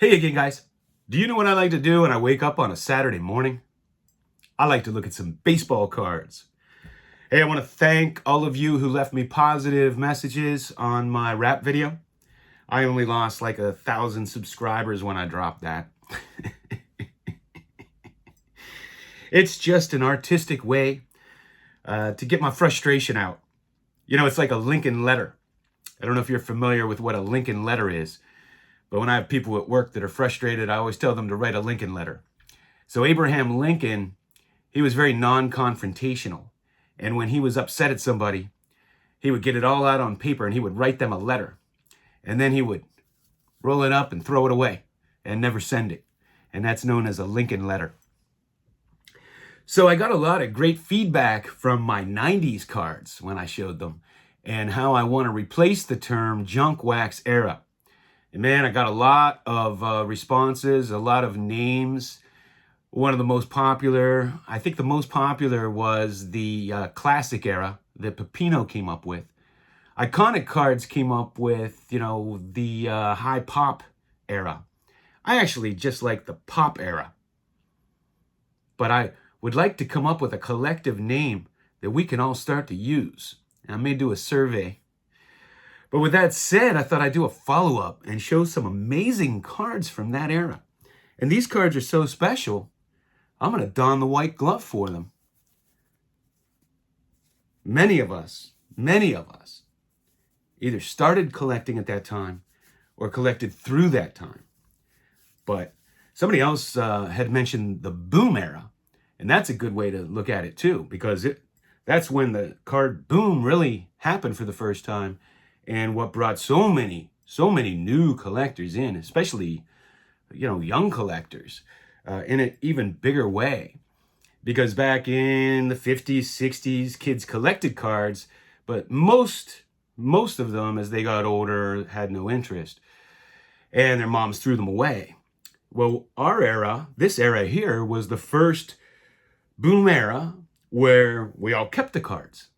Hey again, guys. Do you know what I like to do when I wake up on a Saturday morning? I like to look at some baseball cards. Hey, I want to thank all of you who left me positive messages on my rap video. I only lost like 1,000 subscribers when I dropped that. It's just an artistic way to get my frustration out. You know, it's like a Lincoln letter. I don't know if you're familiar with what a Lincoln letter is, but when I have people at work that are frustrated, I always tell them to write a Lincoln letter. So Abraham Lincoln, he was very non-confrontational. And when he was upset at somebody, he would get it all out on paper and he would write them a letter. And then he would roll it up and throw it away and never send it. And that's known as a Lincoln letter. So I got a lot of great feedback from my 90s cards when I showed them and how I want to replace the term junk wax era. And man, I got a lot of responses, a lot of names. One of the most popular, I think the most popular was the classic era that Pepino came up with. Iconic cards came up with, the high pop era. I actually just like the pop era. But I would like to come up with a collective name that we can all start to use. And I may do a survey. But with that said, I thought I'd do a follow-up and show some amazing cards from that era. And these cards are so special, I'm going to don the white glove for them. Many of us either started collecting at that time or collected through that time. But somebody else had mentioned the boom era. And that's a good way to look at it too, because that's when the card boom really happened for the first time. And what brought so many new collectors in, especially, young collectors, in an even bigger way. Because back in the 50s, 60s, kids collected cards, but most of them, as they got older, had no interest. And their moms threw them away. Well, our era, this era here, was the first boom era where we all kept the cards.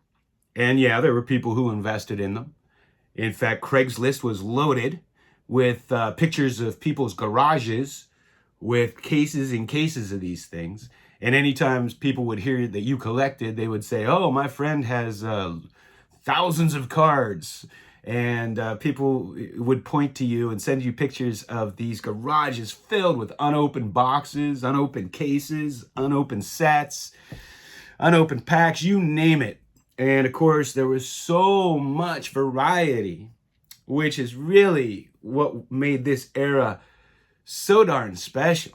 And yeah, there were people who invested in them. In fact, Craigslist was loaded with pictures of people's garages with cases and cases of these things. And anytime people would hear that you collected, they would say, oh, my friend has thousands of cards. And people would point to you and send you pictures of these garages filled with unopened boxes, unopened cases, unopened sets, unopened packs, you name it. And of course, there was so much variety, which is really what made this era so darn special.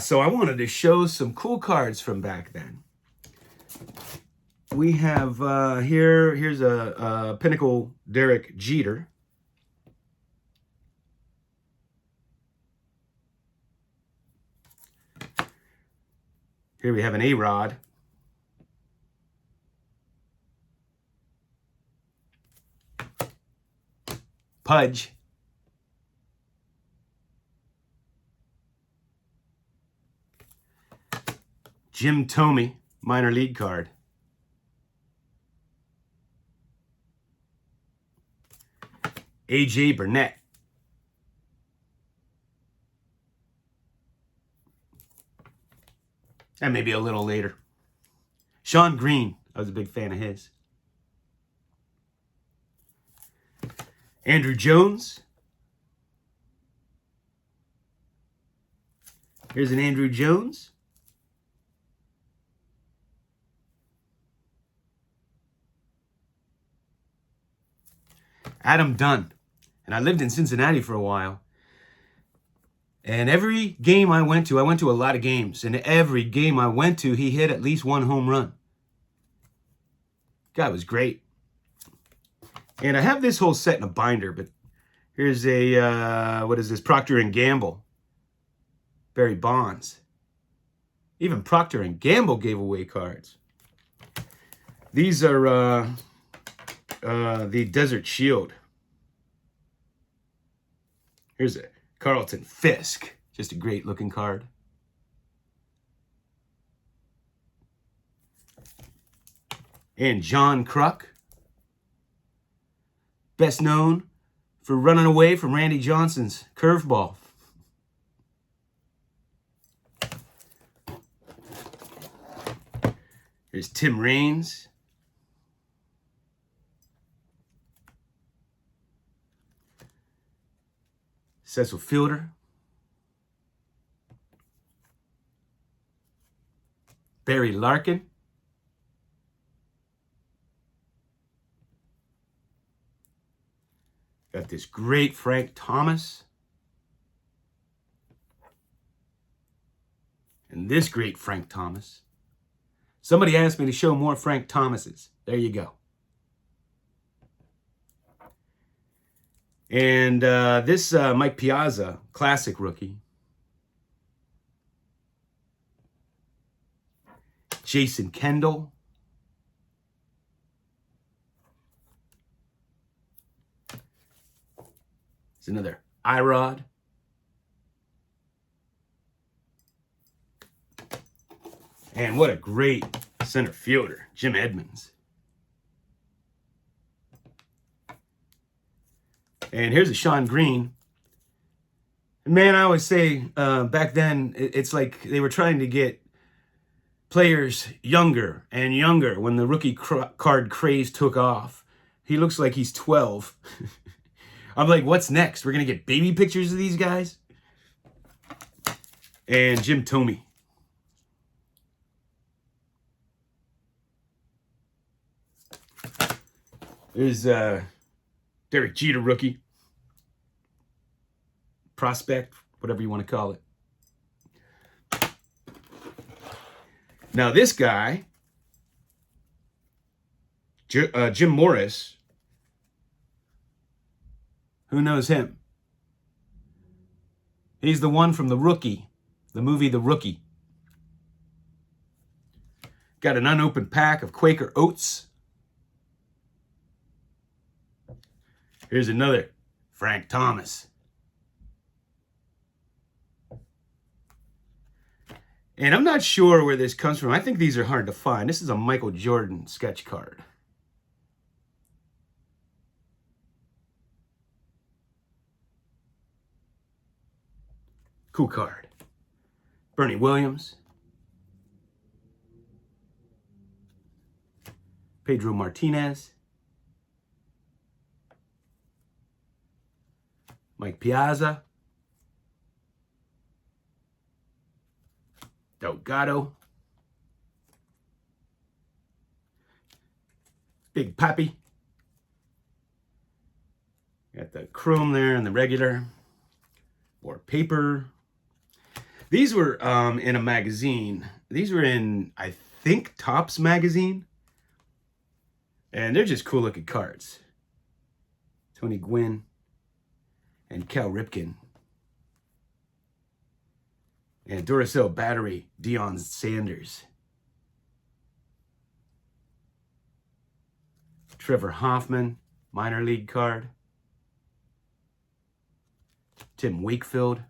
So I wanted to show some cool cards from back then. We have here's a Pinnacle Derek Jeter. Here we have an A-Rod. Pudge. Jim Thome, minor league card. A.J. Burnett. And maybe a little later. Sean Green, I was a big fan of his. Andrew Jones. Here's an Andrew Jones. Adam Dunn. And I lived in Cincinnati for a while. And every game I went to a lot of games. And every game I went to, he hit at least one home run. Guy was great. And I have this whole set in a binder, but here's a, what is this? Procter & Gamble. Barry Bonds. Even Procter & Gamble gave away cards. These are the Desert Shield. Here's a Carlton Fisk. Just a great looking card. And John Kruk. Best known for running away from Randy Johnson's curveball. Here's Tim Raines. Cecil Fielder. Barry Larkin. Got this great Frank Thomas. And this great Frank Thomas. Somebody asked me to show more Frank Thomases. There you go. And this Mike Piazza, classic rookie. Jason Kendall. It's another Irod. And what a great center fielder, Jim Edmonds. And here's a Sean Green. Man, I always say back then, it's like they were trying to get players younger and younger when the rookie card craze took off. He looks like he's 12. I'm like, what's next? We're going to get baby pictures of these guys? And Jim Thome. There's Derek Jeter rookie. Prospect, whatever you want to call it. Now this guy, Jim Morris, who knows him? He's the one from The Rookie, the movie The Rookie. Got an unopened pack of Quaker Oats. Here's another Frank Thomas. And I'm not sure where this comes from. I think these are hard to find. This is a Michael Jordan sketch card. Cool card. Bernie Williams. Pedro Martinez. Mike Piazza. Delgado. Big Papi. Got the chrome there and the regular. Or paper. These were in a magazine. These were in, I think, Topps magazine. And they're just cool looking cards. Tony Gwynn and Cal Ripken. And Duracell battery, Deion Sanders. Trevor Hoffman, minor league card. Tim Wakefield.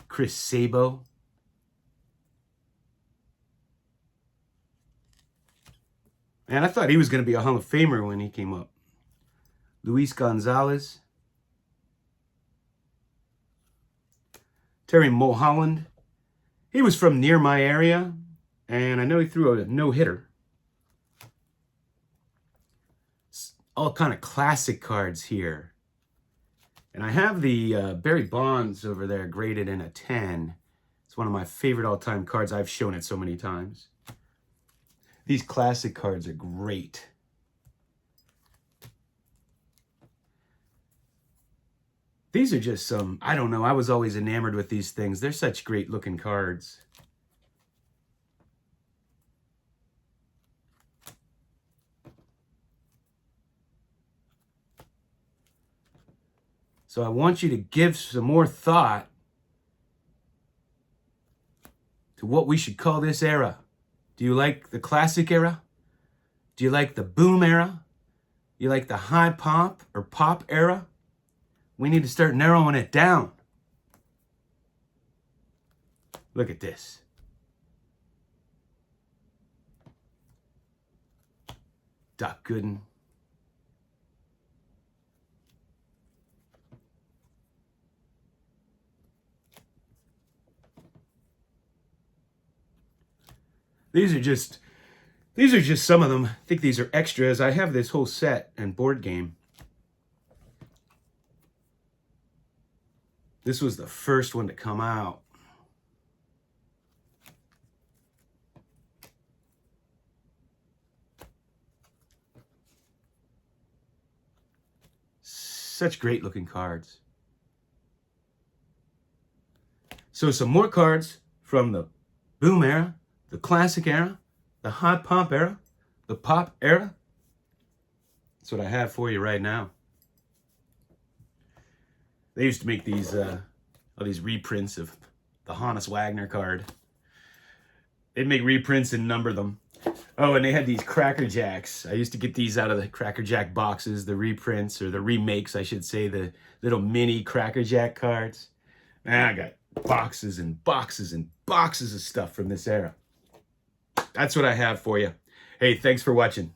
Chris Sabo. And I thought he was going to be a Hall of Famer when he came up. Luis Gonzalez. Terry Mulholland. He was from near my area, and I know he threw a no-hitter. All kind of classic cards here. And I have the Barry Bonds over there graded in a 10. It's one of my favorite all-time cards. I've shown it so many times. These classic cards are great. These are just some, I don't know, I was always enamored with these things. They're such great looking cards. So I want you to give some more thought to what we should call this era. Do you like the classic era? Do you like the boom era? Do you like the high pop or pop era? We need to start narrowing it down. Look at this. Doc Gooden. These are just some of them. I think these are extras. I have this whole set and board game. This was the first one to come out. Such great looking cards. So some more cards from the boom era, the classic era, the hot pop era, the pop era. That's what I have for you right now. They used to make these all these reprints of the Honus Wagner card. They'd make reprints and number them. Oh, and they had these Cracker Jacks. I used to get these out of the Cracker Jack boxes, the reprints, or the remakes, I should say, the little mini Cracker Jack cards. Man, I got boxes and boxes and boxes of stuff from this era. That's what I have for you. Hey, thanks for watching.